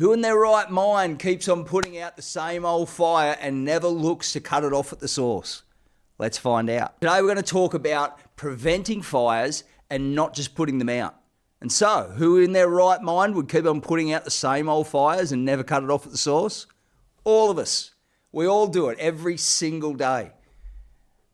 Who in their right mind keeps on putting out the same old fire and never looks to cut it off at the source? Let's find out. Today we're going to talk about preventing fires and not just putting them out. And so, who in their right mind would keep on putting out the same old fires and never cut it off at the source? All of us. We all do it every single day.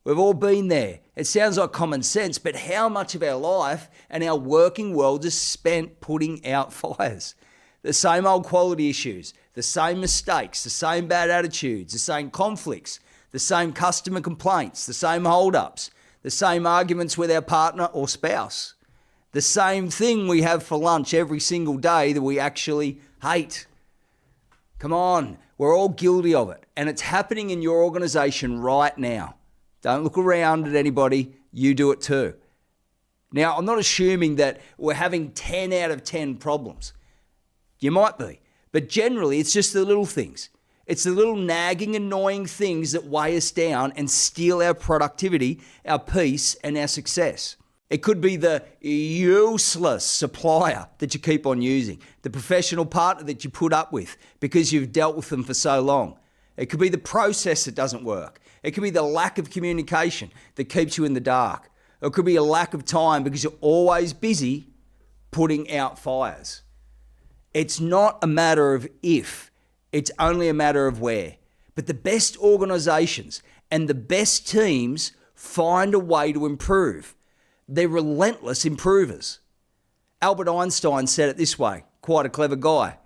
We've all been there. It sounds like common sense, but how much of our life and our working world is spent putting out fires? The same old quality issues, the same mistakes, the same bad attitudes, the same conflicts, the same customer complaints, the same hold-ups, the same arguments with our partner or spouse, the same thing we have for lunch every single day that we actually hate. Come on, we're all guilty of it, and it's happening in your organization right now. Don't look around at anybody, you do it too. Now, I'm not assuming that we're having 10 out of 10 problems. You might be, but generally it's just the little things. It's the little nagging, annoying things that weigh us down and steal our productivity, our peace, and our success. It could be the useless supplier that you keep on using, the professional partner that you put up with because you've dealt with them for so long. It could be the process that doesn't work. It could be the lack of communication that keeps you in the dark. Or it could be a lack of time because you're always busy putting out fires. It's not a matter of if, it's only a matter of where. But the best organizations and the best teams find a way to improve. They're relentless improvers. Albert Einstein said it this way, quite a clever guy.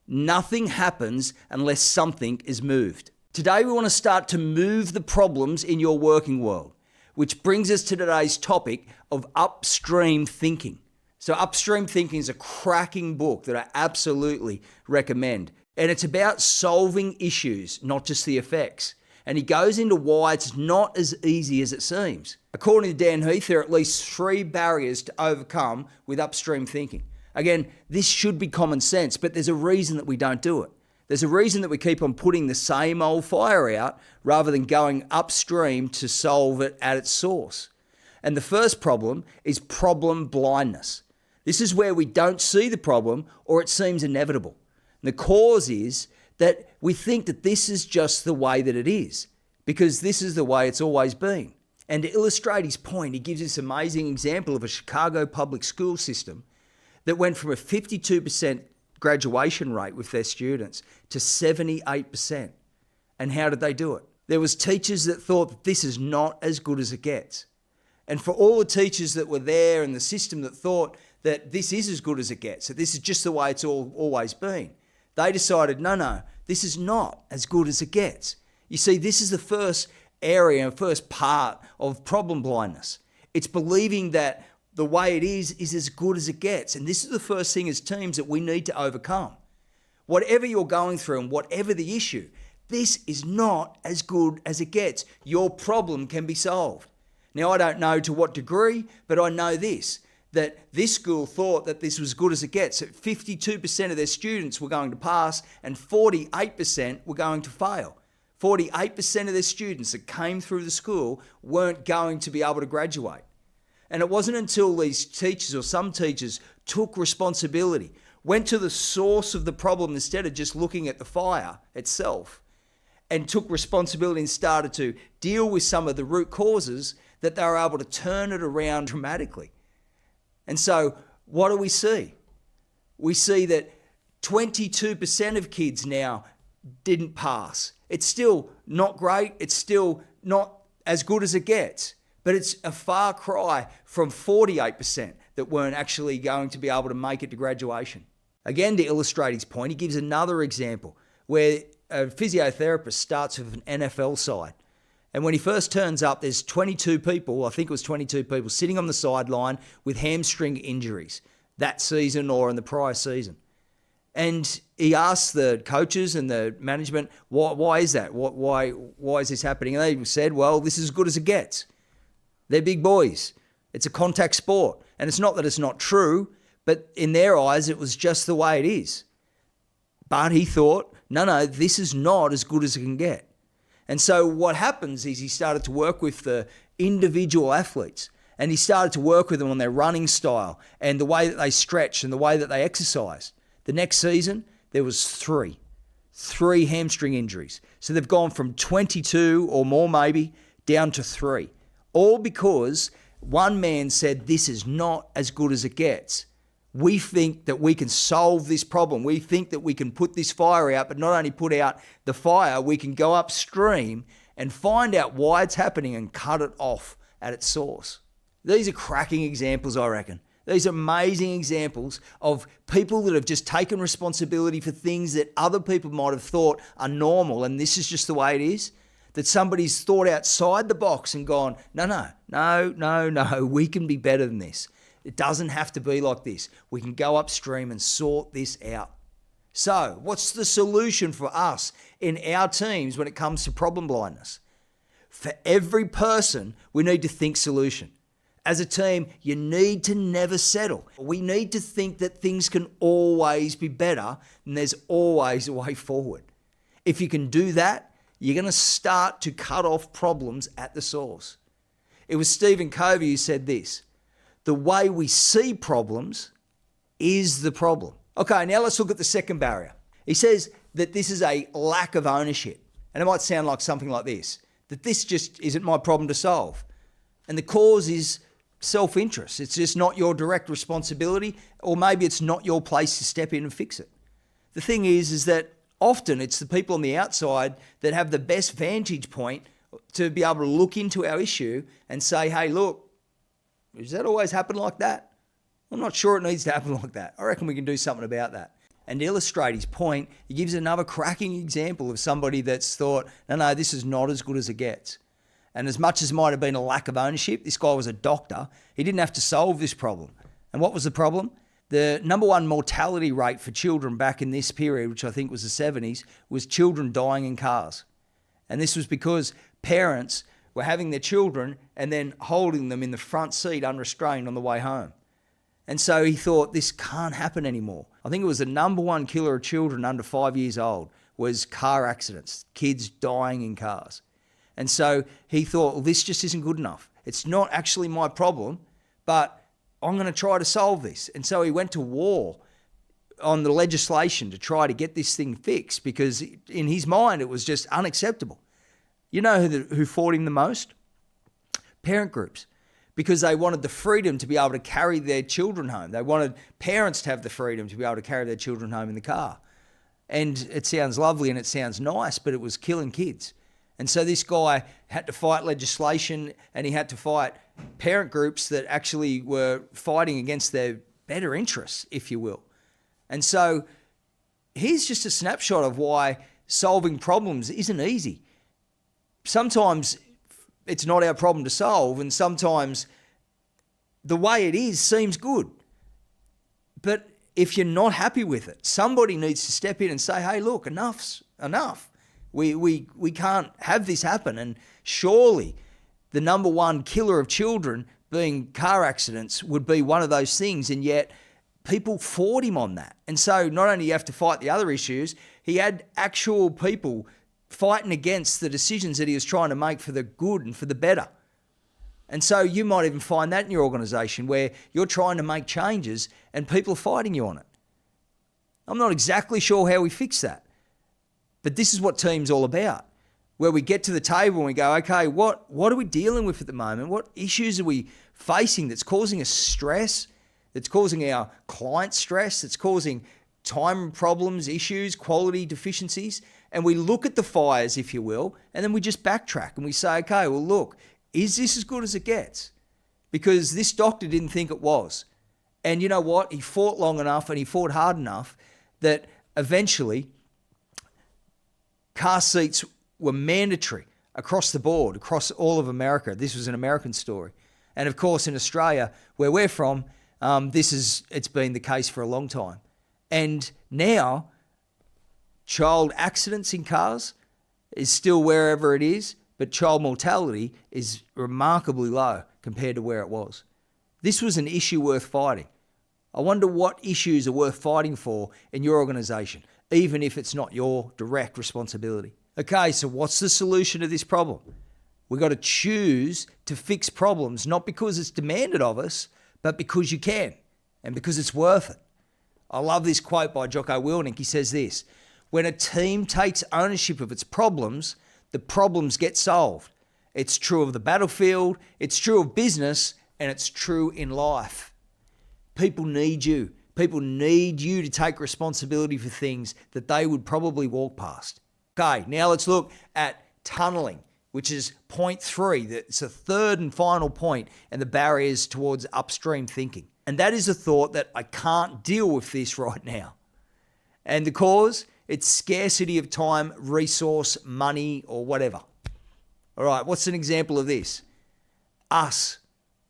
Nothing happens unless something is moved. Today we want to start to move the problems in your working world, which brings us to today's topic of upstream thinking. So Upstream Thinking is a cracking book that I absolutely recommend. And it's about solving issues, not just the effects. And he goes into why it's not as easy as it seems. According to Dan Heath, there are at least 3 barriers to overcome with upstream thinking. Again, this should be common sense, but there's a reason that we don't do it. There's a reason that we keep on putting the same old fire out rather than going upstream to solve it at its source. And the first problem is problem blindness. This is where we don't see the problem or it seems inevitable. And the cause is that we think that this is just the way that it is because this is the way it's always been. And to illustrate his point, he gives this amazing example of a Chicago public school system that went from a 52% graduation rate with their students to 78%. And how did they do it? There was teachers that thought that this is not as good as it gets. And for all the teachers that were there in the system that thought that this is as good as it gets, that this is just the way it's always been, they decided, no, this is not as good as it gets. You see, this is the first area and first part of problem blindness. It's believing that the way it is as good as it gets. And this is the first thing as teams that we need to overcome. Whatever you're going through and whatever the issue, this is not as good as it gets. Your problem can be solved. Now, I don't know to what degree, but I know this, that this school thought that this was good as it gets. That 52% of their students were going to pass and 48% were going to fail. 48% of their students that came through the school weren't going to be able to graduate. And it wasn't until these teachers or some teachers took responsibility, went to the source of the problem instead of just looking at the fire itself, and took responsibility and started to deal with some of the root causes, that they were able to turn it around dramatically. And so what do we see? We see that 22% of kids now didn't pass. It's still not great. It's still not as good as it gets. But it's a far cry from 48% that weren't actually going to be able to make it to graduation. Again, to illustrate his point, he gives another example where a physiotherapist starts with an NFL side. And when he first turns up, there's 22 people, I think it was 22 people, sitting on the sideline with hamstring injuries that season or in the prior season. And he asks the coaches and the management, why is that? Why is this happening? And they said, well, this is as good as it gets. They're big boys. It's a contact sport. And it's not that it's not true, but in their eyes, it was just the way it is. But he thought, no, this is not as good as it can get. And so what happens is he started to work with the individual athletes, and he started to work with them on their running style and the way that they stretch and the way that they exercise. The next season, there was three hamstring injuries. So they've gone from 22 or more maybe down to 3, all because one man said, this is not as good as it gets. We think that we can solve this problem. We think that we can put this fire out, but not only put out the fire, we can go upstream and find out why it's happening and cut it off at its source. These are cracking examples, I reckon. These are amazing examples of people that have just taken responsibility for things that other people might have thought are normal, and this is just the way it is. That somebody's thought outside the box and gone, no, we can be better than this. It doesn't have to be like this. We can go upstream and sort this out. So, what's the solution for us in our teams when it comes to problem blindness? For every person, we need to think solution. As a team, you need to never settle. We need to think that things can always be better and there's always a way forward. If you can do that, you're going to start to cut off problems at the source. It was Stephen Covey who said this: the way we see problems is the problem. Okay, now let's look at the second barrier. He says that this is a lack of ownership. And it might sound like something like this, that this just isn't my problem to solve. And the cause is self-interest. It's just not your direct responsibility, or maybe it's not your place to step in and fix it. The thing is that often it's the people on the outside that have the best vantage point to be able to look into our issue and say, hey, look, does that always happen like that? I'm not sure it needs to happen like that. I reckon we can do something about that. And to illustrate his point, he gives another cracking example of somebody that's thought, no, this is not as good as it gets. And as much as might have been a lack of ownership, this guy was a doctor. He didn't have to solve this problem. And what was the problem? The number one mortality rate for children back in this period, which I think was the 70s, was children dying in cars. And this was because parents were having their children and then holding them in the front seat unrestrained on the way home. And so he thought, this can't happen anymore. I think it was the number one killer of children under 5 years old was car accidents, kids dying in cars. And so he thought, well, this just isn't good enough. It's not actually my problem, but I'm going to try to solve this. And so he went to war on the legislation to try to get this thing fixed, because in his mind it was just unacceptable. You know who fought him the most? Parent groups, because they wanted the freedom to be able to carry their children home. They wanted parents to have the freedom to be able to carry their children home in the car. And it sounds lovely and it sounds nice, but it was killing kids. And so this guy had to fight legislation, and he had to fight parent groups that actually were fighting against their better interests, if you will. And so here's just a snapshot of why solving problems isn't easy. Sometimes it's not our problem to solve, and sometimes the way it is seems good. But if you're not happy with it, somebody needs to step in and say, hey, look, enough's enough. We can't have this happen. And surely the number one killer of children being car accidents would be one of those things, and yet people fought him on that. And so not only do you have to fight the other issues, he had actual people fighting against the decisions that he was trying to make for the good and for the better. And so you might even find that in your organisation where you're trying to make changes and people are fighting you on it. I'm not exactly sure how we fix that. But this is what team's all about, where we get to the table and we go, okay, what are we dealing with at the moment? What issues are we facing that's causing us stress, that's causing our clients stress, that's causing time problems, issues, quality deficiencies? And we look at the fires, if you will, and then we just backtrack and we say, okay, well, look, is this as good as it gets? Because this doctor didn't think it was. And you know what? He fought long enough and he fought hard enough that eventually car seats were mandatory across the board, across all of America. This was an American story. And of course, in Australia, where we're from, it's been the case for a long time. And now, child accidents in cars is still wherever it is, but child mortality is remarkably low compared to where it was. This was an issue worth fighting. I wonder what issues are worth fighting for in your organisation, even if it's not your direct responsibility. Okay, so what's the solution to this problem? We've got to choose to fix problems, not because it's demanded of us, but because you can and because it's worth it. I love this quote by Jocko Willink. He says this: when a team takes ownership of its problems, the problems get solved. It's true of the battlefield, it's true of business, and it's true in life. People need you. People need you to take responsibility for things that they would probably walk past. Okay, now let's look at tunneling, which is point 3. It's the third and final point and the barriers towards upstream thinking. And that is the thought that I can't deal with this right now. And the cause? It's scarcity of time, resource, money, or whatever. All right, what's an example of this? Us.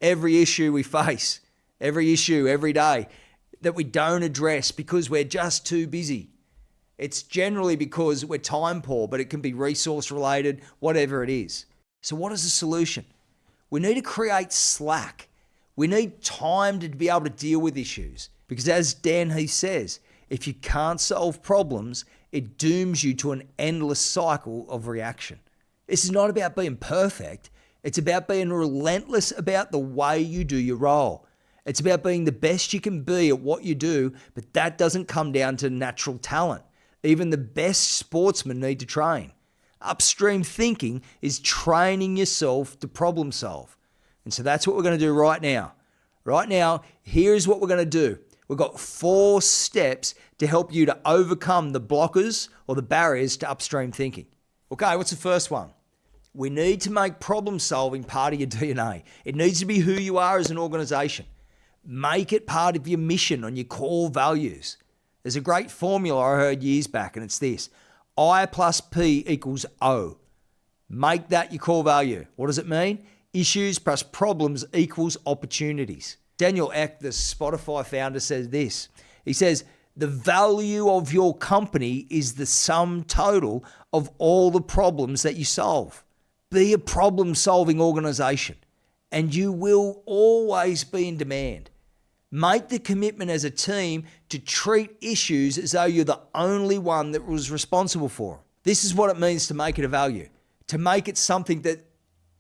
Every issue we face, every issue, every day that we don't address because we're just too busy. It's generally because we're time poor, but it can be resource related, whatever it is. So what is the solution? We need to create slack. We need time to be able to deal with issues. Because as Dan Heath says, if you can't solve problems, it dooms you to an endless cycle of reaction. This is not about being perfect. It's about being relentless about the way you do your role. It's about being the best you can be at what you do, but that doesn't come down to natural talent. Even the best sportsmen need to train. Upstream thinking is training yourself to problem solve. And so that's what we're going to do right now. Right now, here's what we're going to do. We've got 4 steps to help you to overcome the blockers or the barriers to upstream thinking. Okay, what's the first one? We need to make problem solving part of your DNA. It needs to be who you are as an organization. Make it part of your mission and your core values. There's a great formula I heard years back, and it's this: I plus P equals O. Make that your core value. What does it mean? Issues plus problems equals opportunities. Daniel Ek, the Spotify founder, says this. He says, the value of your company is the sum total of all the problems that you solve. Be a problem-solving organization, and you will always be in demand. Make the commitment as a team to treat issues as though you're the only one that was responsible for them. This is what it means to make it a value, to make it something that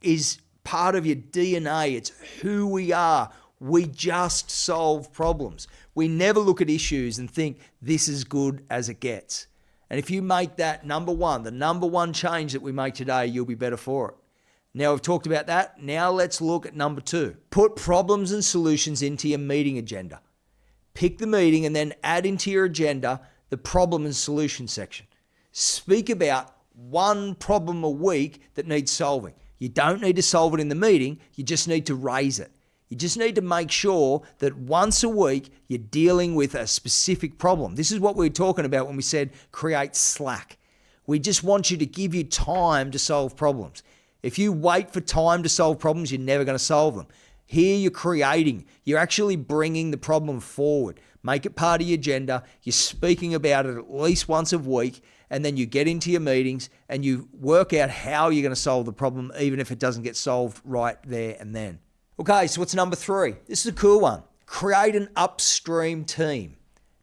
is part of your DNA. It's who we are. We just solve problems. We never look at issues and think this is good as it gets. And if you make that number one, the number one change that we make today, you'll be better for it. Now we've talked about that. Now let's look at number 2. Put problems and solutions into your meeting agenda. Pick the meeting and then add into your agenda the problem and solution section. Speak about one problem a week that needs solving. You don't need to solve it in the meeting. You just need to raise it. You just need to make sure that once a week you're dealing with a specific problem. This is what we were talking about when we said create slack. We just want you to give you time to solve problems. If you wait for time to solve problems, you're never going to solve them. Here you're creating. You're actually bringing the problem forward. Make it part of your agenda. You're speaking about it at least once a week, and then you get into your meetings and you work out how you're going to solve the problem, even if it doesn't get solved right there and then. Okay, so what's number 3? This is a cool one. Create an upstream team.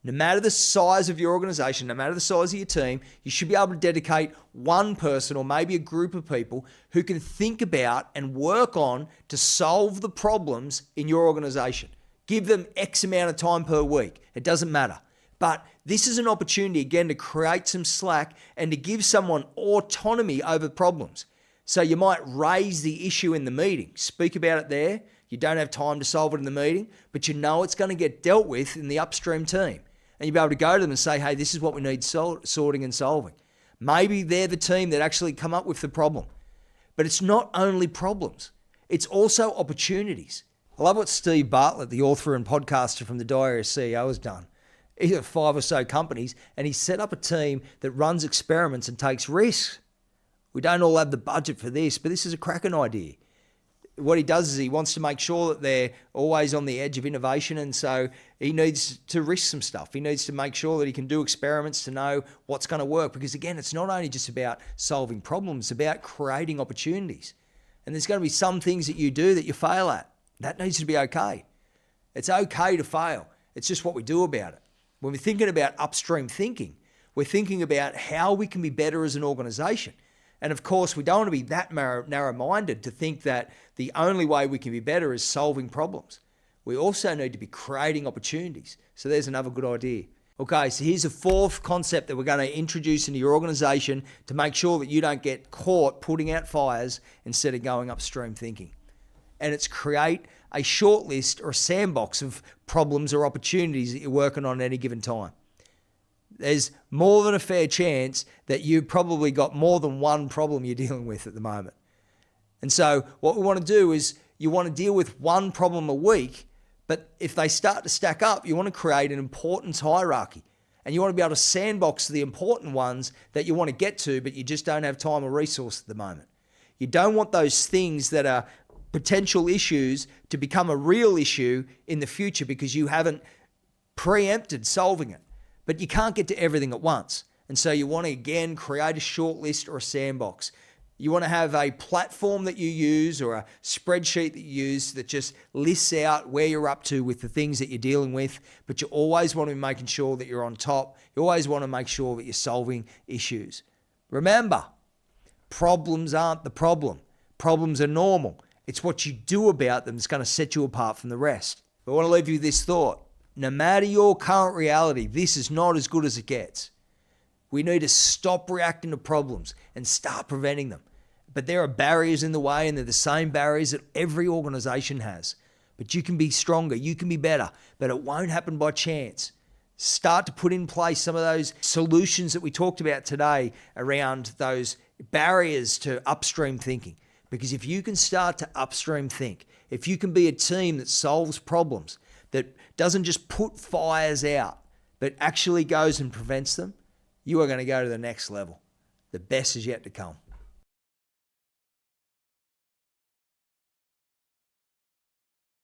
No matter the size of your organization, no matter the size of your team, you should be able to dedicate one person or maybe a group of people who can think about and work on to solve the problems in your organization. Give them X amount of time per week. It doesn't matter. But this is an opportunity, again, to create some slack and to give someone autonomy over problems. So you might raise the issue in the meeting, speak about it there. You don't have time to solve it in the meeting, but you know it's going to get dealt with in the upstream team. And you'll be able to go to them and say, hey, this is what we need sorting and solving. Maybe they're the team that actually come up with the problem. But it's not only problems. It's also opportunities. I love what Steve Bartlett, the author and podcaster from the Diary of a CEO, has done. He's got 5 or so companies, and he's set up a team that runs experiments and takes risks. We don't all have the budget for this, but this is a cracking idea. What he does is he wants to make sure that they're always on the edge of innovation, and so he needs to risk some stuff. He needs to make sure that he can do experiments to know what's going to work, because again, it's not only just about solving problems, it's about creating opportunities. And there's going to be some things that you do that you fail at. That needs to be okay. It's okay to fail. It's just what we do about it. When we're thinking about upstream thinking, we're thinking about how we can be better as an organization. And of course, we don't want to be that narrow-minded to think that the only way we can be better is solving problems. we also need to be creating opportunities. So there's another good idea. Okay, so here's a fourth concept that we're going to introduce into your organization to make sure that you don't get caught putting out fires instead of going upstream thinking. And it's create a short list or a sandbox of problems or opportunities that you're working on at any given time. There's more than a fair chance that you've probably got more than one problem you're dealing with at the moment. And so what we want to do is you want to deal with one problem a week, but if they start to stack up, you want to create an importance hierarchy. And you want to be able to sandbox the important ones that you want to get to, but you just don't have time or resource at the moment. You don't want those things that are potential issues to become a real issue in the future because you haven't preempted solving it. But you can't get to everything at once. And so you want to, again, create a short list or a sandbox. You want to have a platform that you use or a spreadsheet that you use that just lists out where you're up to with the things that you're dealing with, but you always want to be making sure that you're on top. You always want to make sure that you're solving issues. Remember, problems aren't the problem. Problems are normal. It's what you do about them that's going to set you apart from the rest. But I want to leave you with this thought. No matter your current reality, this is not as good as it gets. We need to stop reacting to problems and start preventing them. But there are barriers in the way, and they're the same barriers that every organization has. But you can be stronger, you can be better, but it won't happen by chance. Start to put in place some of those solutions that we talked about today around those barriers to upstream thinking. Because if you can start to upstream think, if you can be a team that solves problems, that doesn't just put fires out, but actually goes and prevents them, you are going to go to the next level. The best is yet to come.